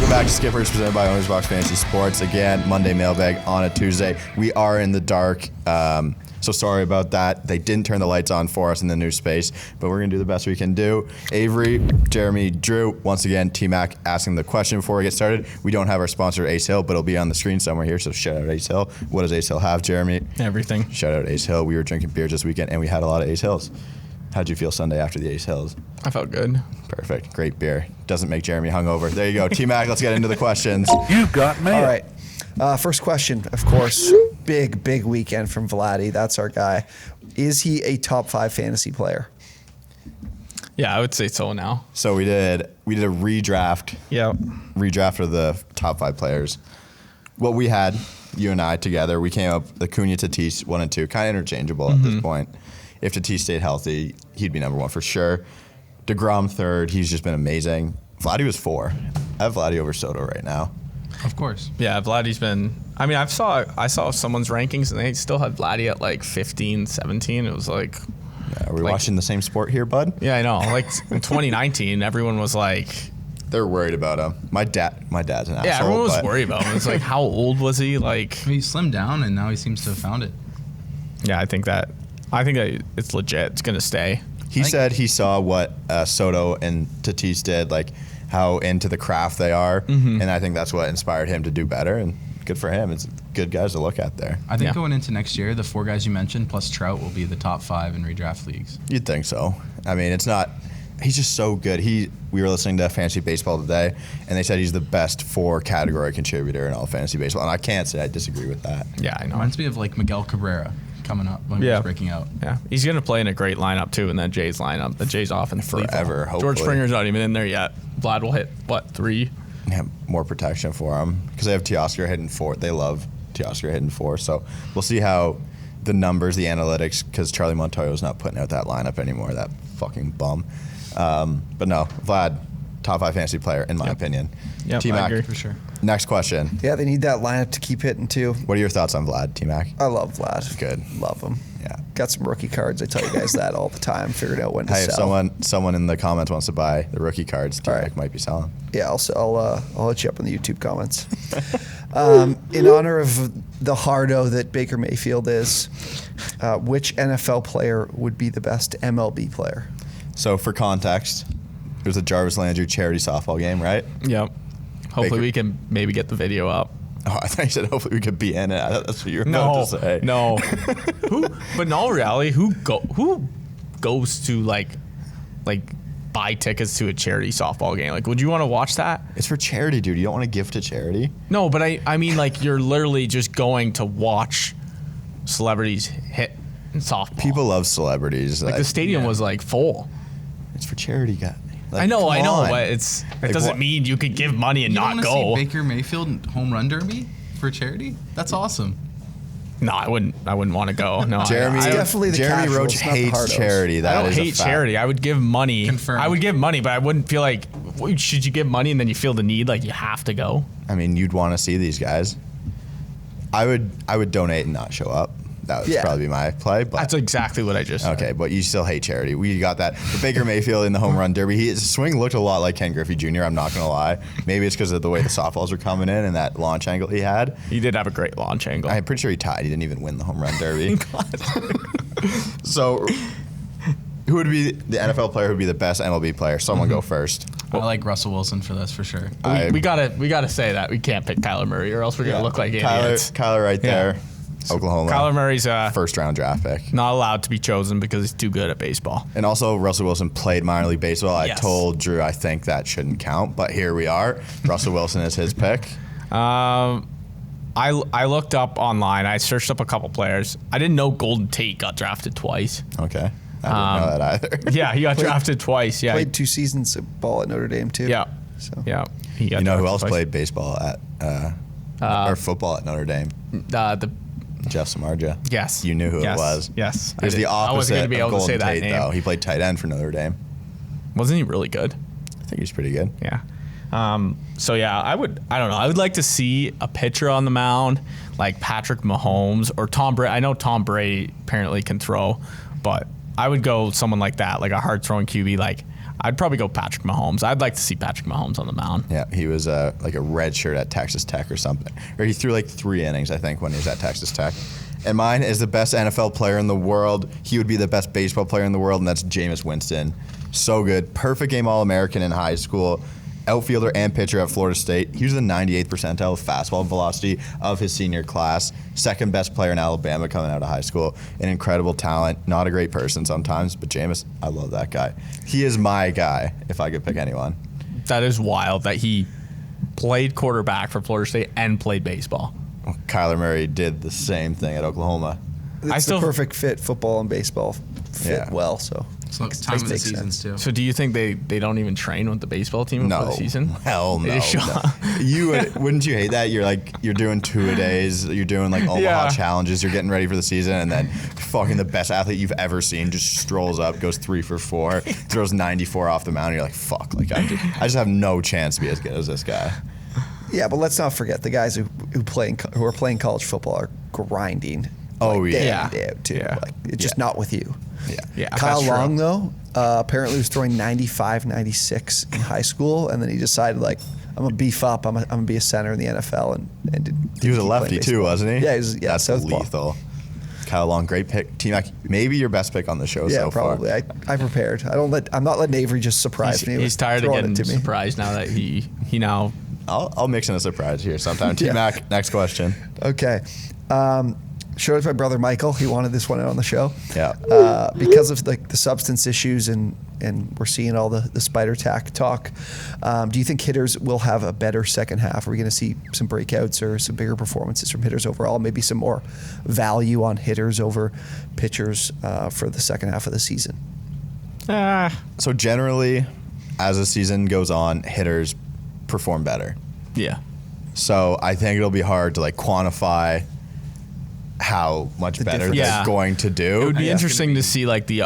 Welcome back to Skippers, presented by Owners Box Fantasy Sports. Again, Monday Mailbag on a Tuesday. We are in the dark, so sorry about that. They didn't turn the lights on for us in the new space, but we're going to do the best we can do. Avery, Jeremy, Drew, once again, T-Mac asking the question before we get started. We don't have our sponsor, Ace Hill, but it'll be on the screen somewhere here, so shout out Ace Hill. What does Ace Hill have, Jeremy? Everything. Shout out Ace Hill. We were drinking beers this weekend, and we had a lot of Ace Hills. How'd you feel Sunday after the Ace Hills? I felt good. Perfect. Great beer. Doesn't make Jeremy hungover. There you go. T-Mac, let's get into the questions. You got mail. All right. First question, of course. Big weekend from Vladdy. That's our guy. Is he a top 5 fantasy player? Yeah, I would say so now. So we did a redraft. Yeah. Redraft of the top 5 players. What we had, you and I together, we came up Acuna, Tatis, 1 and 2, kind of interchangeable at this point. If Tatis stayed healthy, he'd be number 1 for sure. DeGrom 3rd. He's just been amazing. Vladdy was 4. I have Vladdy over Soto right now. Of course. Yeah, Vladdy's been. I mean, I saw someone's rankings and they still had Vladdy at like 15, 17. It was like. Yeah, are we watching the same sport here, bud? Yeah, I know. Like in 2019, everyone was like. They're worried about him. My dad's an asshole. Yeah, everyone was worried about him. It's like, how old was he? Like. He slimmed down and now he seems to have found it. Yeah, I think that it's legit. It's gonna stay. He said he saw what Soto and Tatis did, like how into the craft they are, and I think that's what inspired him to do better, and good for him. It's good guys to look at there. I think going into next year, the 4 guys you mentioned plus Trout will be the top 5 in redraft leagues. You'd think so. I mean, it's not – he's just so good. We were listening to Fantasy Baseball today, and they said he's the best 4-category contributor in all fantasy baseball, and I can't say I disagree with that. Yeah, I know. Reminds me of like Miguel Cabrera coming up when he was breaking out. Yeah, he's going to play in a great lineup, too, in that Jays lineup. The Jays offense. Forever, hopefully. George Springer's not even in there yet. Vlad will hit, 3? Yeah, more protection for him because they have Teoscar hitting 4. They love Teoscar hitting 4. So we'll see how the numbers, the analytics, because Charlie Montoyo's not putting out that lineup anymore, that fucking bum. But no, Vlad, top 5 fantasy player, in my opinion. Yep, T-Mac, I agree. For sure. Next question. Yeah, they need that lineup to keep hitting too. What are your thoughts on Vlad, T-Mac? I love Vlad. Good. Love him. Yeah. Got some rookie cards. I tell you guys that all the time. Figured out when to Hey, if sell. someone in the comments wants to buy the rookie cards, T-Mac might be selling. Yeah, I'll hit you up in the YouTube comments. In honor of the hardo that Baker Mayfield is, which NFL player would be the best MLB player? So for context, it was a Jarvis Landry charity softball game, right? Yep. Hopefully Baker. we can maybe get the video up. Oh, I thought you said hopefully we could be in it. That's what you were about to say. No. But in all reality, who goes to like buy tickets to a charity softball game? Like, would you want to watch that? It's for charity, dude. You don't want to give to charity? No, but I mean, like, you're literally just going to watch celebrities hit softball. People love celebrities. Like, the stadium was like full. It's for charity, guy. Like, I know, on. but it doesn't mean you could give money and not go. See Baker Mayfield home run derby for charity? That's awesome. No, I wouldn't want to go. No, Jeremy Roach hates charity. I don't hate charity. I would give money. Confirmed. I would give money, but I wouldn't feel like, should you give money and then you feel the need like you have to go? I mean, you'd want to see these guys. I would donate and not show up. That would probably be my play. But that's exactly what I just said. Okay, but you still hate charity. We got that. But Baker Mayfield in the home run derby, his swing looked a lot like Ken Griffey Jr., I'm not going to lie. Maybe it's because of the way the softballs were coming in and that launch angle he had. He did have a great launch angle. I'm pretty sure he tied. He didn't even win the home run derby. So who would be the NFL player who would be the best MLB player? Someone go first. I like Russell Wilson for this, for sure. We gotta say that. We can't pick Kyler Murray or else we're going to look like idiots. Kyler right there. Oklahoma. Kyler Murray's first-round draft pick. Not allowed to be chosen because he's too good at baseball. And also, Russell Wilson played minor league baseball. Yes. I told Drew I think that shouldn't count, but here we are. Russell Wilson is his pick. I looked up online. I searched up a couple players. I didn't know Golden Tate got drafted twice. Okay. I didn't know that either. Yeah, he got drafted twice. Yeah, Played 2 seasons of ball at Notre Dame, too. Yeah. So. Yeah. He got You know who drafted else twice. played baseball or football at Notre Dame? Jeff Samardzija. Yes. You knew who Yes. it was. Yes. He was the I wasn't opposite gonna be of able to say Golden that Tate, name. though. He played tight end for Notre Dame. Wasn't he really good? I think he's pretty good. Yeah. So yeah, I don't know. I would like to see a pitcher on the mound like Patrick Mahomes or Tom Brady. I know Tom Brady apparently can throw, but I would go someone like that, like a hard throwing QB. Like I'd probably go Patrick Mahomes. I'd like to see Patrick Mahomes on the mound. Yeah, he was like a red shirt at Texas Tech or something. Or he threw like 3 innings, I think, when he was at Texas Tech. And mine is the best NFL player in the world. He would be the best baseball player in the world, and that's Jameis Winston. So good. Perfect game All-American in high school. Outfielder and pitcher at Florida State. He was the 98th percentile fastball velocity of his senior class. Second best player in Alabama coming out of high school. An incredible talent. Not a great person sometimes, but Jameis, I love that guy. He is my guy if I could pick anyone. That is wild that he played quarterback for Florida State and played baseball. Kyler Murray did the same thing at Oklahoma. It's the perfect fit. Football and baseball fit well. So time of the seasons too. So do you think they don't even train with the baseball team before the season? Hell no. They just show up. Wouldn't you hate that? You're doing 2-a-days. You're doing like Omaha challenges. You're getting ready for the season, and then fucking the best athlete you've ever seen just strolls up, goes 3 for 4, throws 94 off the mound. And you're like, fuck. Like I just have no chance to be as good as this guy. Yeah, but let's not forget the guys who are playing college football are grinding. Day in and day out too. Yeah. Like it's just not with you. Yeah. Kyle Long though, apparently was throwing 95, 96 in high school, and then he decided like I'm gonna beef up. I'm gonna be a center in the NFL, and he was a lefty too, wasn't he? Yeah, that's southpaw. Lethal. Kyle Long, great pick. T-Mac, maybe your best pick on the show so far. Yeah, probably. I prepared. I'm not letting Avery just surprise me. He's tired of getting surprised now that he now. I'll mix in a surprise here sometime. T-Mac, next question. Okay. Showed it to my brother Michael. He wanted this one out on the show. Yeah. Because of the substance issues and we're seeing all the spider tack talk. Do you think hitters will have a better second half? Are we going to see some breakouts or some bigger performances from hitters overall? Maybe some more value on hitters over pitchers for the second half of the season? So generally, as the season goes on, hitters perform better. Yeah. So I think it'll be hard to like quantify how much better they're going to do. It would be interesting to see like the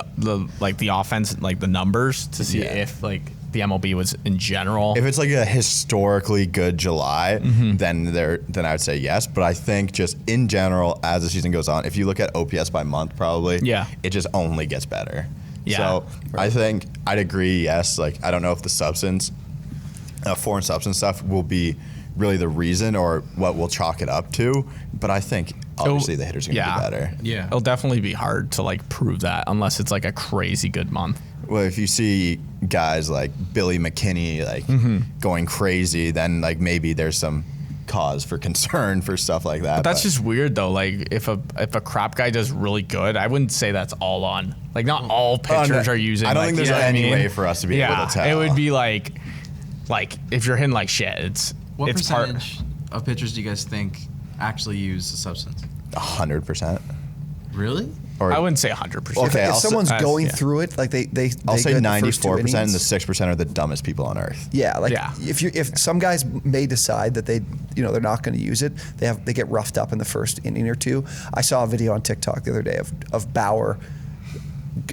offense, like the numbers, to see if like the MLB was in general. If it's like a historically good July, then I would say yes. But I think just in general, as the season goes on, if you look at OPS by month, probably it just only gets better. Yeah. So I think I'd agree. Yes. Like I don't know if the foreign substance stuff will be really the reason or what we'll chalk it up to, but I think obviously the hitters are going to be better. Yeah, it'll definitely be hard to like prove that unless it's like a crazy good month. Well, if you see guys like Billy McKinney like going crazy, then like maybe there's some cause for concern for stuff like that. But that's just weird though. Like if a crap guy does really good, I wouldn't say that's all on. Like not all pitchers are using. I don't think there's any way for us to be able to tell. It would be like if you're hitting like shit, it's what percentage of pitchers do you guys think actually use the substance? 100%. Really? Or I wouldn't say 100%. Okay, if someone's going through it, like they I'll say 94%, and the 6% are the dumbest people on earth. Yeah, if some guys may decide that they're not going to use it, they get roughed up in the first inning or two. I saw a video on TikTok the other day of Bauer.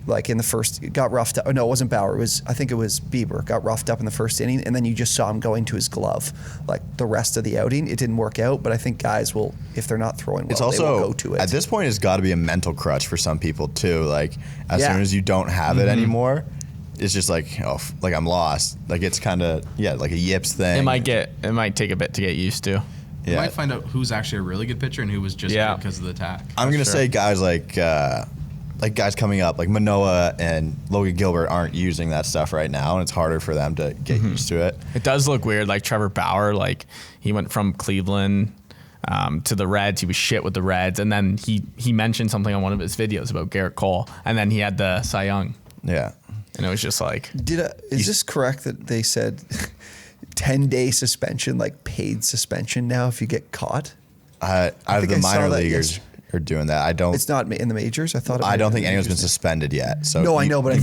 Like in the first, got roughed up. Oh, no, it wasn't Bauer. I think it was Bieber. Got roughed up in the first inning, and then you just saw him going to his glove. Like the rest of the outing, it didn't work out. But I think guys will, if they're not throwing well, they will go to it. At this point, it's got to be a mental crutch for some people too. Like as soon as you don't have it anymore, it's just like I'm lost. Like it's kind of like a yips thing. It might take a bit to get used to. Yeah. You might find out who's actually a really good pitcher and who was just good because of the attack. I'm gonna say guys like guys coming up, like Manoah and Logan Gilbert aren't using that stuff right now, and it's harder for them to get used to it. It does look weird. Like Trevor Bauer, like he went from Cleveland to the Reds. He was shit with the Reds, and then he mentioned something on one of his videos about Garrett Cole, and then he had the Cy Young. Yeah, and it was just like, is this correct that they said 10-day suspension, like paid suspension now if you get caught? Out of the minor leaguers. Are doing that. I don't. It's not in the majors. I don't think anyone's been suspended yet. So no, I know, but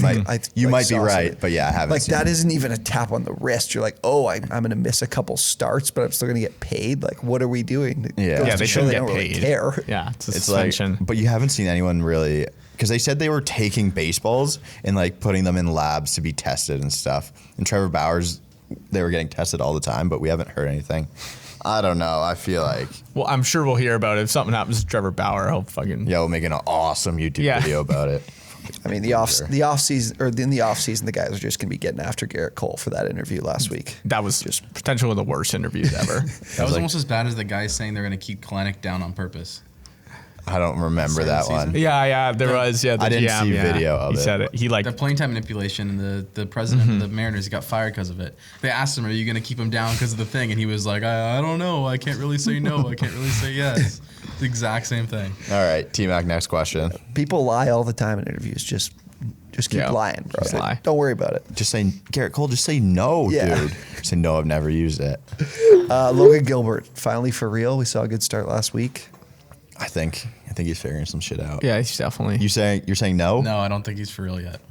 you might be right. But yeah, I haven't. Like that isn't even a tap on the wrist. You're like, oh, I'm going to miss a couple starts, but I'm still going to get paid. Like, what are we doing? Yeah, they shouldn't get paid. Really care. Yeah, it's a suspension. Like, but you haven't seen anyone really, because they said they were taking baseballs and like putting them in labs to be tested and stuff. And Trevor Bauer's, they were getting tested all the time, but we haven't heard anything. I don't know. I feel like. Well, I'm sure we'll hear about it. If something happens to Trevor Bauer, he'll fucking. Yeah, we'll make an awesome YouTube video about it. I mean, in the off season, the guys are just going to be getting after Garrett Cole for that interview last week. That was just potentially one of the worst interviews ever. That was almost as bad as the guys saying they're going to keep Kalanick down on purpose. I don't remember that one. Yeah, there was. Yeah, I didn't GM, see video of it. He said it. He The playing time manipulation, and the president of the Mariners got fired because of it. They asked him, "Are you going to keep him down because of the thing?" And he was like, "I don't know. I can't really say no. I can't really say yes." It's the exact same thing. All right, T-Mac, next question. People lie all the time in interviews. Just keep lying, bro. Just lie. Don't worry about it. Just say, Garrett Cole, just say no, dude. Say no, I've never used it. Logan Gilbert, finally for real. We saw a good start last week. I think he's figuring some shit out. Yeah, he's definitely. You're saying no? No, I don't think he's for real yet.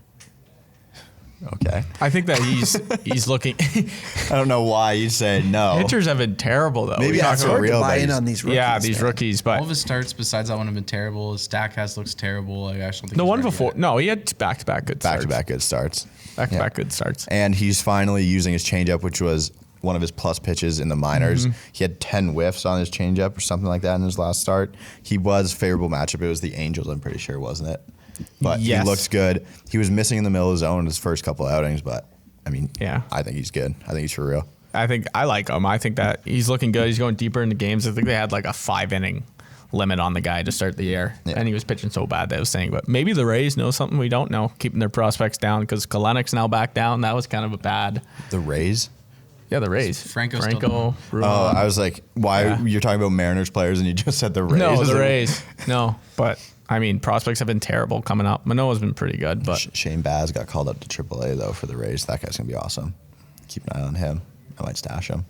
Okay. I think that he's looking. I don't know why you say no. Pitchers have been terrible though. Maybe We that's talk for about- real. Buy in but on these rookies. Yeah, these man. rookies, All but of his starts besides that one have been terrible. His Statcast looks terrible. Like, I actually don't think the he's one ready before, yet. no, he had back-to-back good starts. Back-to-back good starts. Back-to-back good starts. And he's finally using his changeup, which was one of his plus pitches in the minors. He had 10 whiffs on his changeup or something like that in his last start. He was favorable matchup. It was the Angels, I'm pretty sure, wasn't it? But Yes. he looks good. He was missing in the middle of the zone in his first couple outings, but I mean, Yeah. I think he's good. I think he's for real. I think I like him. I think that he's looking good. He's going deeper into games. I think they had like a 5-inning limit on the guy to start the year, Yeah. and he was pitching so bad that I was saying, but maybe the Rays know something we don't know, keeping their prospects down because Kalanick's now back down. That was kind of a bad. The Rays? Yeah, the Rays. Franco still- Bruno. Oh, I was like, why Yeah. you're talking about Mariners players and you just said the Rays? No, the Rays. No, but I mean, prospects have been terrible coming up. Manoa's been pretty good, but Shane Baz got called up to AAA though for the Rays. That guy's gonna be awesome. Keep an eye on him. I might stash him.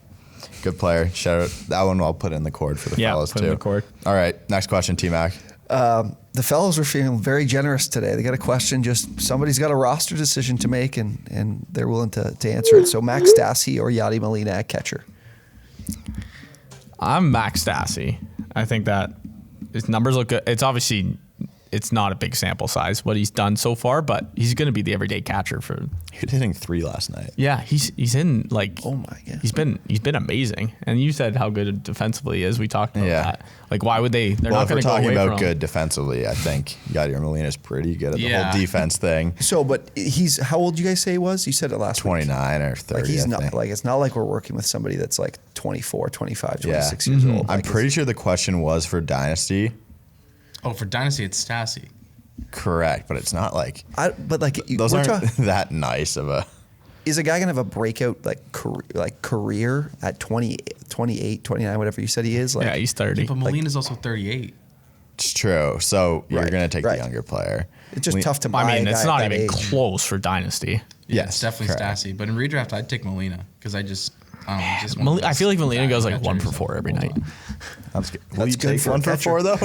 Good player. Shout out that one. I'll put in the cord for the Yeah, fellas put too. in the cord. All right, next question, T-Mac. The fellows were feeling very generous today. They got a question. Just somebody's got a roster decision to make, and they're willing to answer it. So Max Stassi or Yadi Molina at catcher. I'm Max Stassi. I think that his numbers look good. It's obviously it's not a big sample size what he's done so far, but he's going to be the everyday catcher for. He was hitting 3 last night. Yeah, he's in like. Oh my God. He's been amazing, and you said how good defensively he is. We talked about Yeah. that. Like, why would they? They're Well, not if going we're to go talking away about from good defensively, I think Yadier Molina is pretty good at the Yeah. whole defense thing. So, but he's how old? You guys say he was? You said it last week. 29 or 30. Like he's I not think. like it's not like we're working with somebody that's like 24, 25, Yeah. 26 years old. I'm Like, pretty sure the question was for Dynasty. Oh, for Dynasty, it's Stassi. Correct, but it's not like but like those we're aren't talking- that nice of a. is a guy gonna have a breakout career at 20, 28, 29, whatever you said he is? Like, Yeah, he's 30. But Molina's also 38. It's true. So you're Right, gonna take right. the younger player. it's just We- tough to buy. I mean, a it's guy not at that even age. close for Dynasty. Yeah, Yes, it's definitely correct. Stassi. But in redraft, I'd take Molina because I don't know. Just one of I those feel like Molina bad goes like catchers 1 for that 4 every hold night. on. That's good. Will That's you good take for a 1 for catcher. 4 though?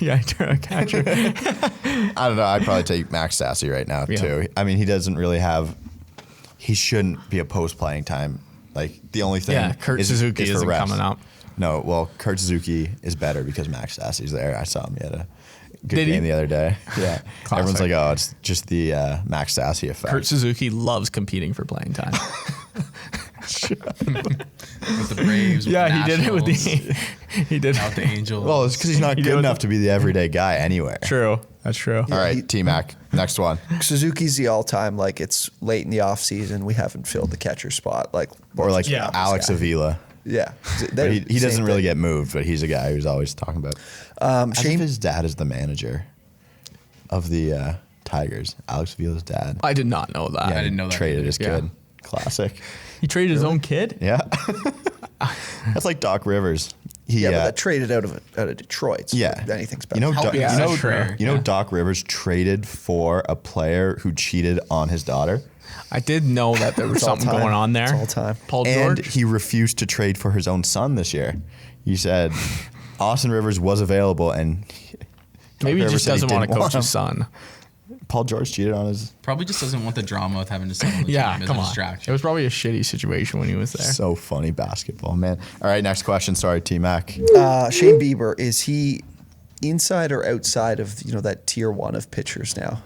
Yeah, a catcher. I don't know. I'd probably take Max Stassi right now Yeah. too. I mean, he doesn't really have. He shouldn't be a post playing time. Like the only thing. Yeah, Kurt is, Suzuki is for isn't reps. coming up. No, well, Kurt Suzuki is better because Max Stassi's there. I saw him. He had a good Did he? game the other day. Yeah, Classic. everyone's like, oh, it's just the Max Stassi effect. Kurt Suzuki loves competing for playing time. With the Braves. With Yeah, the he did it with Nationals, the. He did. now with the Angels. Well, it's because he's not He good did enough to be the everyday guy anywhere. True. That's true. All right, T Mac, next one. Suzuki's the all-time. Like it's late in the off season, we haven't filled the catcher spot. Like Or like Yeah. Alex Avila. yeah, But he doesn't really get moved, but he's a guy who's always talking about. As if Shane, his dad is the manager of the Tigers. Alex Avila's dad. I did not know that. I didn't know that Traded either. his Yeah. kid. Classic. He traded his own kid. Yeah. That's like Doc Rivers. He, yeah, but that traded out of Detroit. So yeah. anything's better. You know, How Doc, big is you know, that trade? you know Yeah. Doc Rivers traded for a player who cheated on his daughter, I did know that there was It's all something time. going on there. It's all time. Paul and George. he refused to trade for his own son this year. He said Austin Rivers was available, and Maybe he Rivers just said he doesn't want to didn't coach want him. his son. Paul George cheated on his. Probably just doesn't want the drama with having to sell on the Yeah, team as come a on. It distraction. was probably a shitty situation when he was there. So funny basketball, man. All right, next question. Sorry, T Mac. Shane Bieber, is he inside or outside of that tier 1 of pitchers now?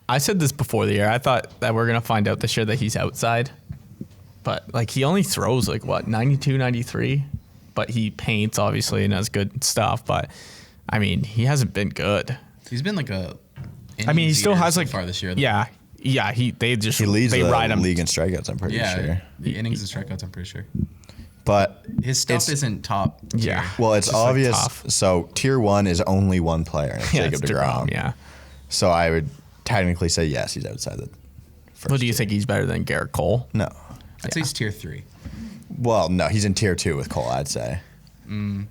I said this before the year. I thought that we're going to find out this year that he's outside. But like he only throws like what, 92, 93? But he paints obviously and has good stuff. But I mean, he hasn't been good. He's been like a. I mean, he still has so like far this year. Yeah. He leads they the ride him. league in strikeouts, I'm pretty sure. The innings and strikeouts, I'm pretty sure. But His stuff isn't top. Yeah. tier. well, it's Just, like, obvious. tough. So tier 1 is only one player, and it's Yeah, Jacob it's DeGrom. Yeah. So I would technically say yes, he's outside the first. But do you tier. think he's better than Garrett Cole? No. I'd say he's tier 3. Well, no, he's in tier 2 with Cole, I'd say.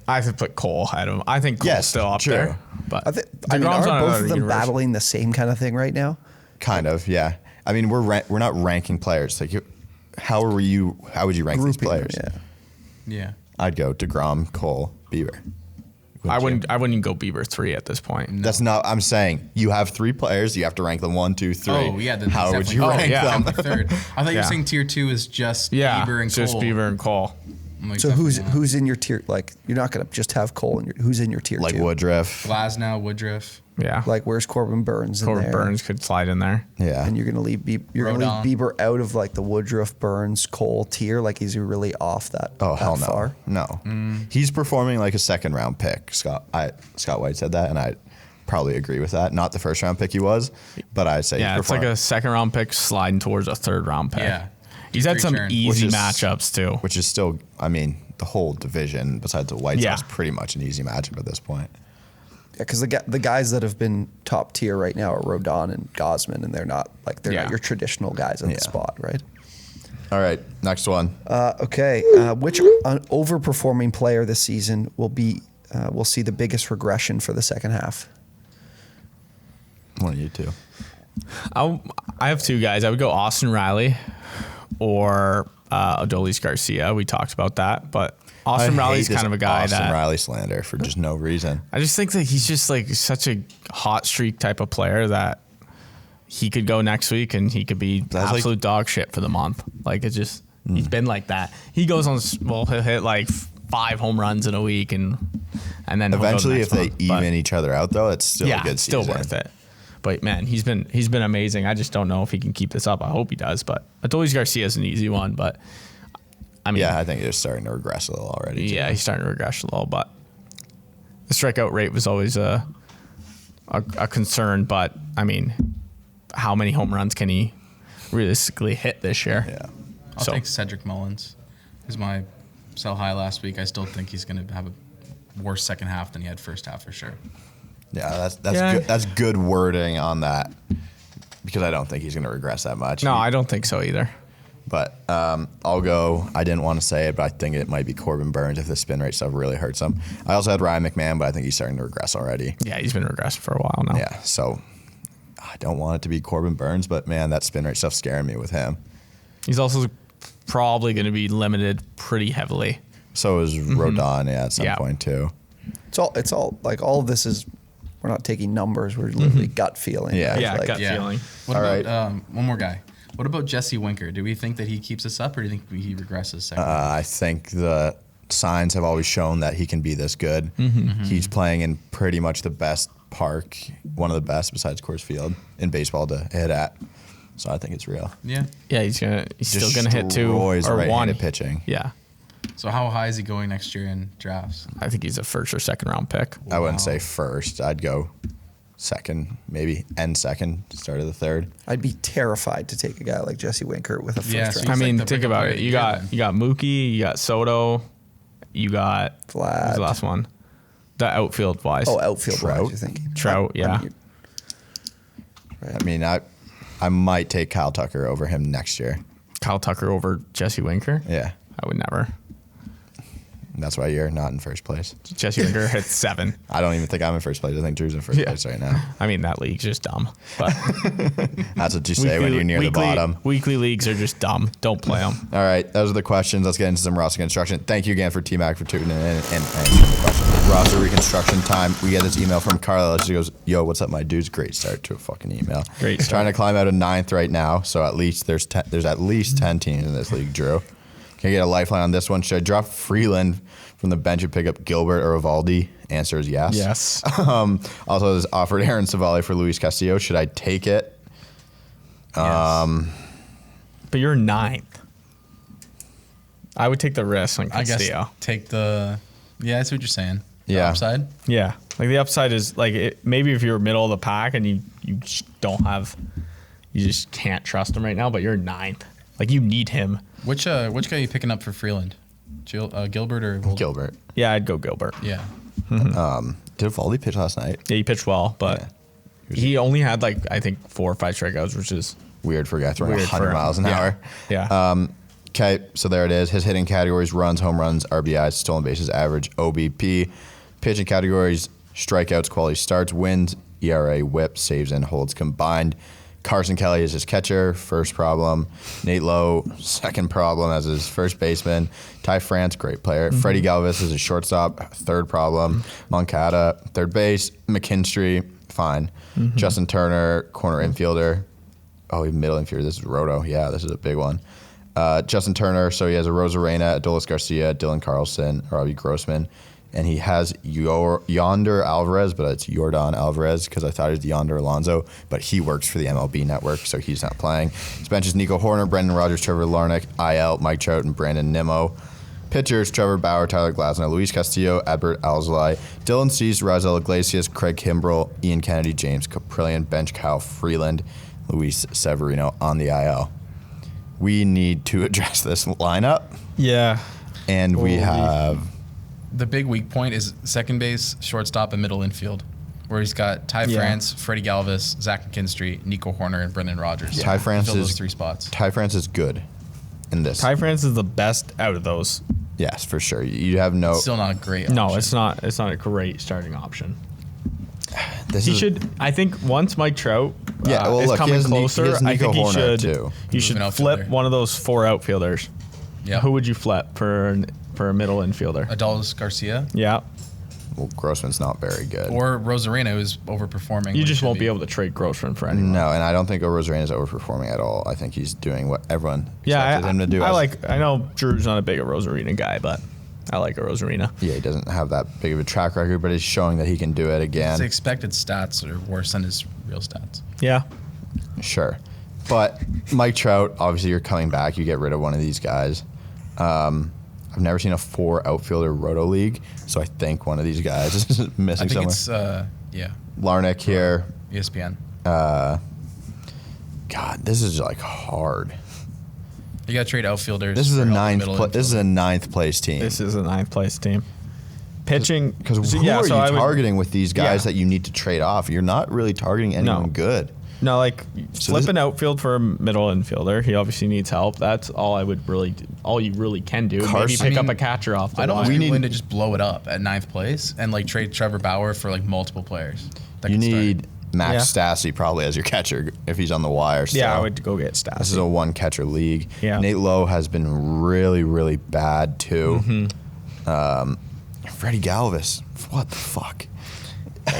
I could put Cole ahead of him. I think Cole's Yes, still up true. there. But I mean, DeGrom's are on both another of them universe. battling the same kind of thing right now? Kind of, yeah. I mean, we're not ranking players. Like, how would you rank these Grouping them, players? yeah. Yeah. I'd go DeGrom, Cole, Bieber. I wouldn't go Bieber 3 at this point. That's not. I'm saying you have 3 players. You have to rank them 1, 2, 3. Oh yeah. Then How he's would you definitely- rank yeah. them? Definitely third. I thought you Yeah. were saying tier 2 is just Yeah, Bieber and just Cole. Bieber and Cole. I'm like, So definitely not. who's in your tier? Like, you're not going to just have Cole in your. Who's in your tier Like 2? Woodruff. Glasnow, Woodruff. Yeah. Like, where's Corbin Burns in Corbin there? Burns could slide in there. Yeah. And you're going to leave Rodon. Bieber out of like the Woodruff Burns Cole tier. Like, is he really off that? Oh that hell no, far? no. He's performing like a second round pick. Scott White said that, and I probably agree with that. Not the first round pick he was, but I'd say Yeah, he's it's like performing, a second round pick sliding towards a third round pick. Yeah. He's had some Return. easy Which is- matchups too. which is still. I mean, the whole division besides the White Yeah. Sox pretty much an easy matchup at this point. Yeah, because the guys that have been top tier right now are Rodon and Gosman, and they're not Yeah. your traditional guys at Yeah. the spot, right? All right, next one. Okay, which overperforming player this season will see the biggest regression for the second half? One of you two. I have 2 guys. I would go Austin Riley or Adolis Garcia. We talked about that, but Austin I Riley's hate this kind of a guy Austin that Riley slander for just no reason. I just think that he's just like such a hot streak type of player that he could go next week and he could be That's like- absolute dog shit for the month. Like it's just he's been like that. He goes on he'll hit like 5 home runs in a week and then he'll go the Eventually, next if they month. But even each other out, though, it's still a good season. still worth it. But man, he's been amazing. I just don't know if he can keep this up. I hope he does. But Adolis Garcia is an easy one. But I mean, Yeah, I think it's starting to regress a little already. too. yeah, he's starting to regress a little. But the strikeout rate was always a concern. But I mean, how many home runs can he realistically hit this year? Yeah. I'll So- take Cedric Mullins. Is my sell high last week. I still think he's going to have a worse second half than he had first half for sure. Yeah, that's Yeah. good. That's good wording on that because I don't think he's going to regress that much. No, I don't think so either. But I'll go. I didn't want to say it, but I think it might be Corbin Burns if the spin rate stuff really hurts him. I also had Ryan McMahon, but I think he's starting to regress already. Yeah, he's been regressing for a while now. Yeah, so I don't want it to be Corbin Burns, but man, that spin rate stuff's scaring me with him. He's also probably going to be limited pretty heavily. So is Rodon, at some Yeah. point too. It's all like all of this is. We're not taking numbers. We're literally gut feeling. Yeah. right? Yeah, Like, gut feeling. What All about one more guy? What about Jesse Winker? Do we think that he keeps us up, or do you think he regresses second? I think the signs have always shown that he can be this good. He's playing in pretty much the best park, one of the best besides Coors Field in baseball to hit at. So I think it's real. Yeah. Yeah, he's still gonna hit 2 Destroys or 1 right-handed pitching. Yeah, So how high is he going next year in drafts? I think he's a first or second round pick. I wouldn't Wow. say first. I'd go second, maybe end second, start of the third. I'd be terrified to take a guy like Jesse Winker with a first Yeah, so round. I He's mean, like the think bigger about player it. to You get got then. you got Mookie, you got Soto, you got Vlad. who's the last one? The outfield wise. Oh, outfield Trout. wise, you're thinking. Trout, yeah. I mean, I might take Kyle Tucker over him next year. Kyle Tucker over Jesse Winker. Yeah, I would never. that's why you're not in first place. Jesse Winker hit 7. I don't even think I'm in first place. I think Drew's in first Yeah. place right now. I mean, that league's just dumb. But That's what you say when you're near the bottom. Weekly leagues are just dumb. Don't play them. All right, those are the questions. Let's get into some roster construction. Thank you again for T-Mac for tuning in and answering the questions. Roster reconstruction time. We get this email from Carla. She goes, "Yo, what's up, my dudes? Great start to a fucking email. Great start. Trying to climb out of 9th right now. So at least there's at least 10 teams in this league. Drew, can I get a lifeline on this one? Should I drop Freeland from the bench and pick up Gilbert or Evaldi? Answer is yes. Yes. Also, has offered Aaron Savali for Luis Castillo. Should I take it? But you're 9th. I would take the risk on I guess Castillo. take the. Yeah, I see what you're saying. Yeah. Upside. Yeah, like the upside is like maybe if you're middle of the pack and you just you just can't trust him right now, but you're ninth. Like you need him. Which guy are you picking up for Freeland? Gilbert or Gilbert. Yeah, I'd go Gilbert. Yeah. Did Vladdy pitch last night? Yeah, he pitched well, but he only had like I think 4 or 5 strikeouts, which is Weird for a guy throwing weird 100 for him. miles an Yeah. hour. Yeah. Okay, so there it is. His hitting categories: runs, home runs, RBIs, stolen bases, average, OBP. Pitching categories: strikeouts, quality starts, wins, ERA, WHIP, saves, and holds combined. Carson Kelly is his catcher, first problem. Nate Lowe, second problem as his first baseman. Ty France, great player. Freddie Galvis is his shortstop, third problem. Moncada, third base. McKinstry, fine. Justin Turner, corner infielder. Oh, middle infielder. This is Roto. Yeah, this is a big one. Justin Turner, so he has a Rosarena, Adolis Garcia, Dylan Carlson, Robbie Grossman. And he has Yonder Alvarez, but it's Yordan Alvarez because I thought it was Yonder Alonso, but he works for the MLB network, so he's not playing. His bench is Nico Horner, Brendan Rodgers, Trevor Larnach, IL, Mike Trout, and Brandon Nimmo. Pitchers: Trevor Bauer, Tyler Glasnow, Luis Castillo, Albert Alzolay, Dylan Cease, Razel Iglesias, Craig Kimbrell, Ian Kennedy, James Caprillion, bench Kyle Freeland, Luis Severino on the IL. We need to address this lineup, yeah. and we have... The big weak point is second base, shortstop, and middle infield, where he's got Ty France, Freddie Galvis, Zach McKinstry, Nico Horner, and Brendan Rodgers. Ty France Fill those is 3 spots. Ty France is good in this. Ty France is the best out of those. Yes, for sure. You have no. Still not a great. No, option. it's not. It's not a great starting option. This He is, should. I think once Mike Trout Yeah, well, is look, he coming has closer, he has I Nico think he Horner, should. too. You should Move an flip outfielder. one of those 4 outfielders. Yeah. Who would you flip for a middle infielder? Adolis Garcia Yeah, Well, Grossman's not very good. or Rosarena, who's overperforming. you when just he won't should be able to trade Grossman for anyone. No, and I don't think Rosarena is overperforming at all. I think he's doing what everyone Yeah, expected him to do. I know Drew's not a big Rosarena guy, but I like a Rosarena. Yeah, he doesn't have that big of a track record, but he's showing that he can do it His again. expected stats are worse than his real stats. Yeah, Sure. But Mike Trout, obviously you're coming back. You get rid of one of these guys. I've never seen a 4 outfielder roto league, so I think one of these guys is missing I think somewhere. it's Larnach here. ESPN. God, this is like hard. You got to trade outfielders. This is for a help ninth. middle This is a infield. ninth place team. this is a 9th place team. Pitching Because so- who yeah, are so you I would- targeting with these guys Yeah. that you need to trade off? You're not really targeting anyone No. good. No, like So flip this- an outfield for a middle infielder. He obviously needs help. That's all I would really, all you really can do. Maybe Carson- pick I mean, up a catcher off the I don't line. want to need- be willing to just blow it up at 9th place and like trade Trevor Bauer for like multiple players. that You can start. need Max Stassi probably as your catcher if he's on the wire. Yeah, I still. would go get Stassi. This is a 1-catcher league. Yeah. Nate Lowe has been really, really bad too. Freddie Galvis, what the fuck?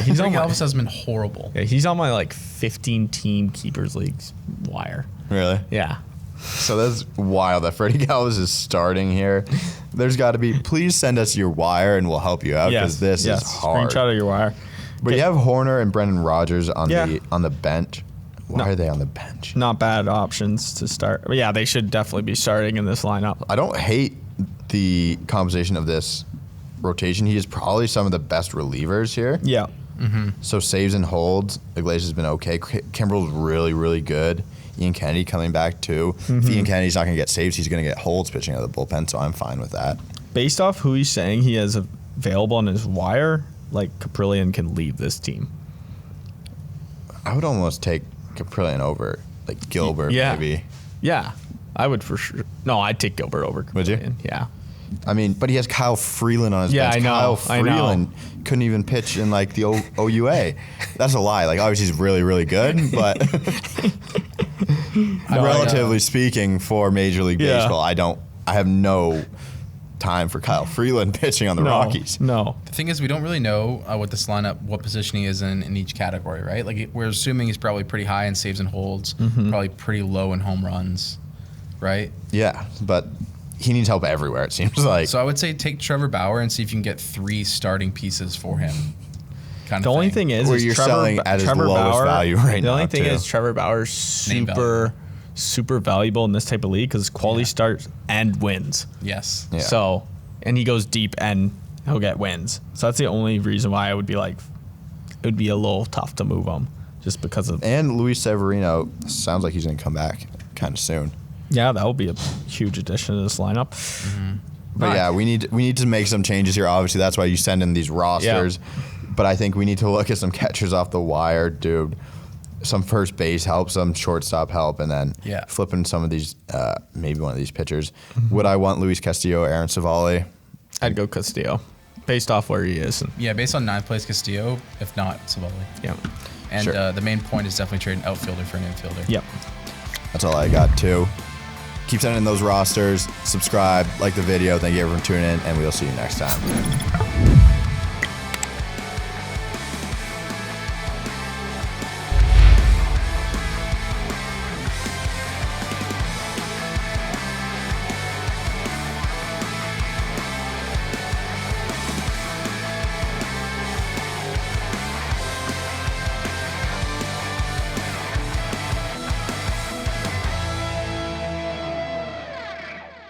He's Freddie on my, Galvis has been horrible. yeah, he's on my like 15 team keepers leagues wire. Really? Yeah. So that's wild that Freddie Galvis is starting here. There's got to be. Please send us your wire and we'll help you out because this is hard. Screenshot of your wire. But you have Horner and Brendan Rodgers on Yeah. the bench. Why No. are they on the bench? Not bad options to start. But yeah, they should definitely be starting in this lineup. I don't hate the composition of this rotation. He is probably some of the best relievers here. Yeah. So saves and holds. Iglesias has been okay. Kimbrell's really, really good. Ian Kennedy coming back too. If Ian Kennedy's not going to get saves, he's going to get holds pitching out of the bullpen, so I'm fine with that. Based off who he's saying he has available on his wire, like Caprillion can leave this team. I would almost take Caprillion over like Gilbert Yeah. maybe. Yeah. I would for sure. No, I'd take Gilbert over Caprillion. Would you? Yeah. I mean, but he has Kyle Freeland on his Yeah, bench. I know, Kyle I know. Freeland couldn't even pitch in like the OUA. That's a lie. Like obviously he's really, really good, but relatively speaking for Major League Yeah. Baseball, I have no time for Kyle Freeland pitching on the Rockies. No. The thing is, we don't really know what this lineup, what position he is in each category, right? Like we're assuming he's probably pretty high in saves and holds, probably pretty low in home runs, right? Yeah, but he needs help everywhere, it seems like. So I would say take Trevor Bauer and see if you can get 3 starting pieces for him. Kind The of only thing is, Where is you're Trevor, selling at his Trevor lowest Bauer, value right The now, only thing too. is Trevor Bauer's Name value. super valuable in this type of league because quality starts and wins. Yes. Yeah. So, and he goes deep and he'll get wins. So that's the only reason why I would be like, it would be a little tough to move him, just because of. And Luis Severino sounds like he's going to come back kind of soon. Yeah, that will be a huge addition to this lineup. But yeah, we need to make some changes here. Obviously, that's why you send in these rosters. Yeah. But I think we need to look at some catchers off the wire, dude. Some first base help, some shortstop help, and then flipping some of these, maybe one of these pitchers. Would I want Luis Castillo, Aaron Savali? I'd go Castillo, based off where he is. Yeah, based on 9th place Castillo, if not Savali. Yeah. And Sure. the main point is definitely trading outfielder for an infielder. Yep. That's all I got, too. Keep sending in those rosters. Subscribe, like the video. Thank you everyone for tuning in, and we'll see you next time.